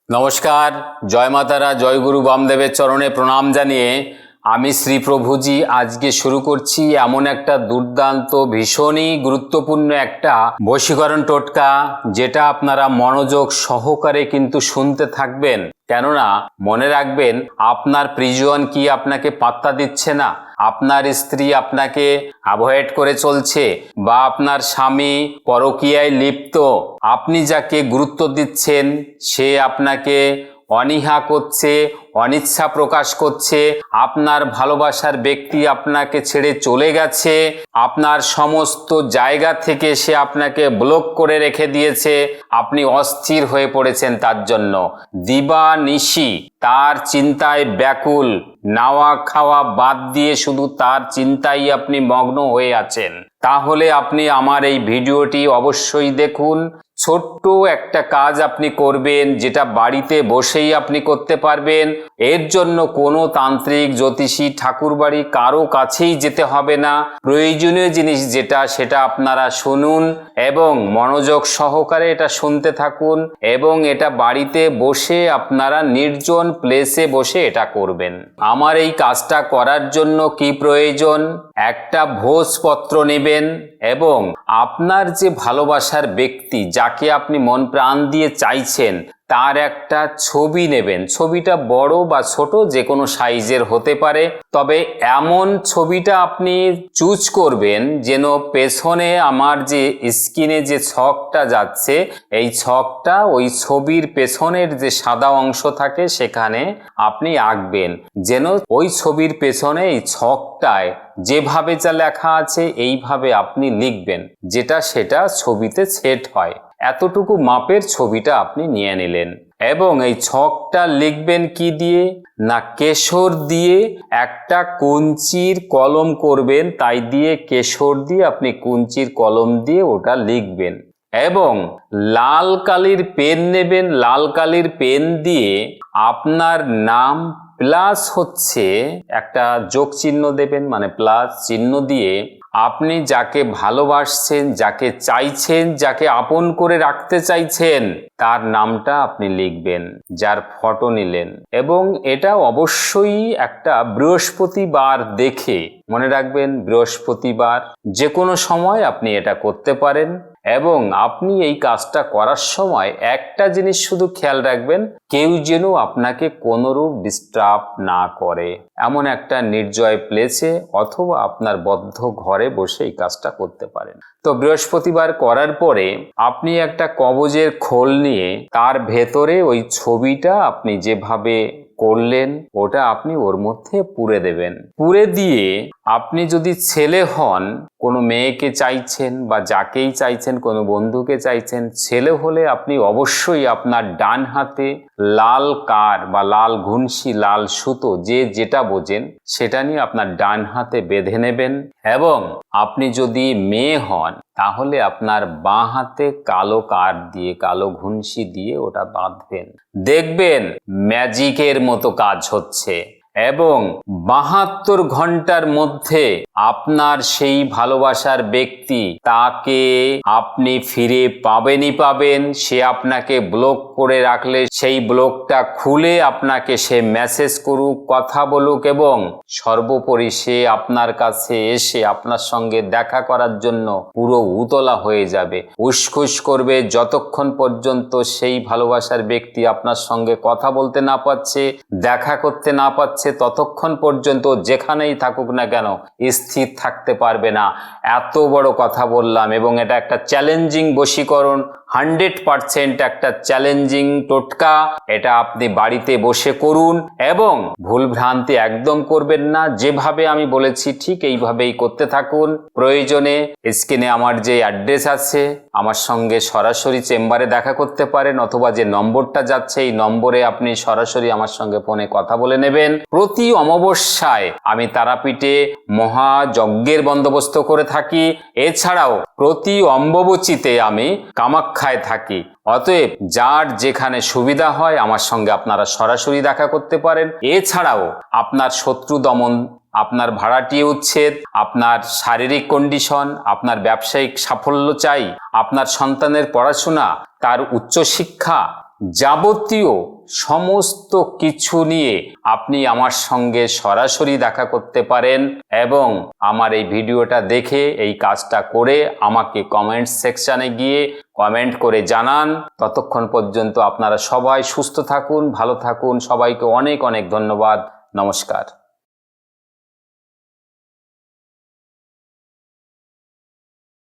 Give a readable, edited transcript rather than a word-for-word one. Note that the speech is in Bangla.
নমস্কার, জয় মাতারা, জয় গুরু বামদেবের চরণে প্রণাম জানিয়ে আমি শ্রী প্রভুজি আজকে শুরু করছি এমন একটা দুর্দান্ত ভীষণই গুরুত্বপূর্ণ একটা বশীকরণ টোটকা, যেটা আপনারা মনোযোগ সহকারে কিন্তু শুনতে থাকবেন। কেননা মনে রাখবেন, আপনার প্রিয়জন কি আপনাকে পাত্তা দিচ্ছে না, আপনার স্ত্রী আপনাকে অ্যাভয়েড করে চলছে, বা আপনার স্বামী পরকীয়ায় লিপ্ত, আপনি যাকে গুরুত্ব দিচ্ছেন সে আপনাকে অনীহা করছে, অনিচ্ছা প্রকাশ করছে, আপনার ভালোবাসার ব্যক্তি আপনাকে ছেড়ে চলে গেছে, আপনার সমস্ত জায়গা থেকে সে আপনাকে ব্লক করে রেখে দিয়েছে, আপনি অস্থির হয়ে পড়েছেন তার জন্য, দিবানিশি তার চিন্তায় ব্যাকুল, নাওয়া খাওয়া বাদ দিয়ে শুধু তার চিন্তায় আপনি মগ্ন হয়ে আছেন। তাহলে আপনি আমার এই ভিডিওটি অবশ্যই দেখুন। ছোট্ট একটা কাজ আপনি করবেন, যেটা বাড়িতে বসেই আপনি করতে পারবেন। এর জন্য কোনো তান্ত্রিক, জ্যোতিষী, ঠাকুরবাড়ি কারো কাছেই যেতে হবে না। প্রয়োজনীয় জিনিস যেটা, সেটা আপনারা শুনুন এবং মনোযোগ সহকারে এটা শুনতে থাকুন, এবং এটা বাড়িতে বসে আপনারা নির্জন প্লেসে বসে এটা করবেন। আমার এই কাজটা করার জন্য কি প্রয়োজন? একটা ভোজপত্র নেবেন এবং আপনার যে ভালোবাসার ব্যক্তি, যাকে আপনি মন প্রাণ দিয়ে চাইছেন, তার একটা ছবি নেবেন। ছবিটা বড় বা ছোট যে কোনো সাইজের হতে পারে, তবে এমন ছবিটা আপনি চুজ করবেন যেন পেছনে আমার যে স্ক্রিনে যে ছকটা যাচ্ছে, এই ছকটা ওই ছবির পেছনের যে সাদা অংশ থাকে সেখানে আপনি আঁকবেন। যেন ওই ছবির পেছনে এই ছকটায় যেভাবে যা লেখা আছে এইভাবে আপনি লিখবেন, যেটা সেটা ছবিতে সেট হয়। এতটুকু মাপের ছবিটা আপনি নিয়ে নিলেন এবং এই ছকটা লিখবেন কি দিয়ে না, কেশর দিয়ে একটা কুঞ্চির কলম করবেন, তাই দিয়ে কেশর দিয়ে আপনি কুঞ্চির কলম দিয়ে ওটা লিখবেন। এবং লাল কালির পেন নেবেন, লাল কালির পেন দিয়ে আপনার নাম প্লাস হচ্ছে একটা যোগ চিহ্ন দেবেন, মানে প্লাস চিহ্ন দিয়ে আপনি যাকে ভালোবাসছেন, যাকে চাইছেন, যাকে আপন করে রাখতে চাইছেন, তার নামটা আপনি লিখবেন, যার ফটো নিলেন। এবং এটা অবশ্যই একটা বৃহস্পতিবার দেখে, মনে রাখবেন বৃহস্পতিবার, যে কোনো সময় আপনি এটা করতে পারেন। এবং আপনি এই কাজটা করার সময় একটা জিনিস শুধু খেয়াল রাখবেন, কেউ যেন আপনাকে কোনোরূপ ডিস্টার্ব না করে। এমন একটা নির্জয় প্লেসে অথবা আপনার বদ্ধ ঘরে বসে এই কাজটা করতে পারেন। তো বৃহস্পতিবার করার পরে আপনি একটা কবজের খোল নিয়ে তার ভেতরে ওই ছবিটা আপনি যেভাবে করলেন ওটা আপনি ওর মধ্যে পুরে দেবেন। পুরে দিয়ে আপনি যদি ছেলে হন, কোনো মেয়েকে চাইছেন বা যাকেই চাইছেন, কোনো বন্ধুকে চাইছেন, ছেলে হলে আপনি অবশ্যই আপনার ডান হাতে লাল কার বা লাল ঘুনসি, লাল সুতো, যে যেটা বোঝেন সেটা নিয়ে আপনার ডান হাতে বেঁধে নেবেন। এবং আপনি যদি মেয়ে হন তাহলে আপনার বাঁ হাতে কালো কার দিয়ে, কালো ঘুনসি দিয়ে ওটা বাঁধবেন। দেখবেন ম্যাজিকের মতো কাজ হচ্ছে এবং 72 ঘন্টার মধ্যে আপনার সেই ভালোবাসার ব্যক্তি, তাকে আপনি ফিরে পাবেনই পাবেন। সে আপনাকে ব্লক করে রাখলে সেই ব্লকটা খুলে আপনাকে সে মেসেজ করুক, কথা বলুক, এবং সর্বোপরি সে আপনার কাছে এসে আপনার সঙ্গে দেখা করার জন্য পুরো উতলা হয়ে যাবে, উসখুস করবে, যতক্ষণ পর্যন্ত সেই ভালোবাসার ব্যক্তি আপনার সঙ্গে কথা বলতে না পারছে, দেখা করতে না পারছে, ততক্ষণ পর্যন্ত যেখানেই থাকুক না কেন স্থির থাকতে পারবে না। এত বড় কথা বললাম, এবং এটা একটা চ্যালেঞ্জিং বশীকরণ, 100% একটা চ্যালেঞ্জিং টোটকা। এটা আপনি বাড়িতে বসে করুন এবং ভুলভ্রান্তি একদম করবেন না। যেভাবে আমি বলেছি ঠিক এইভাবেই করতে থাকুন। প্রয়োজনে স্ক্রিনে আমার যে অ্যাড্রেস আছে, আমার সঙ্গে সরাসরি চেম্বারে দেখা করতে পারেন, অথবা যে নম্বরটা যাচ্ছে এই নম্বরে আপনি সরাসরি আমার সঙ্গে ফোনে কথা বলে নেবেন। প্রতি অমাবস্যায় আমি তারাপীঠে মহাযজ্ঞের বন্দোবস্ত করে থাকি। এছাড়াও প্রতি অম্বুবাচীতে আমি কামাখ্যায় থাকি। অতএব যার যেখানে সুবিধা হয় আমার সঙ্গে আপনারা সরাসরি দেখা করতে পারেন। এছাড়াও আপনার শত্রু দমন, আপনার ভাড়াটিয়া উচ্ছেদ, আপনার শারীরিক কন্ডিশন, আপনার ব্যবসায়িক সাফল্য চাই, আপনার সন্তানের পড়াশোনা, তার উচ্চশিক্ষা, যাবতীয় সমস্ত কিছু নিয়ে আপনি আমার সঙ্গে সরাসরি দেখা করতে পারেন এবং আমার এই ভিডিওটা দেখে এই কাজটা করে আমাকে কমেন্ট সেকশানে গিয়ে কমেন্ট করে জানান। ততক্ষণ পর্যন্ত আপনারা সবাই সুস্থ থাকুন, ভালো থাকুন। সবাইকে অনেক অনেক ধন্যবাদ। নমস্কার।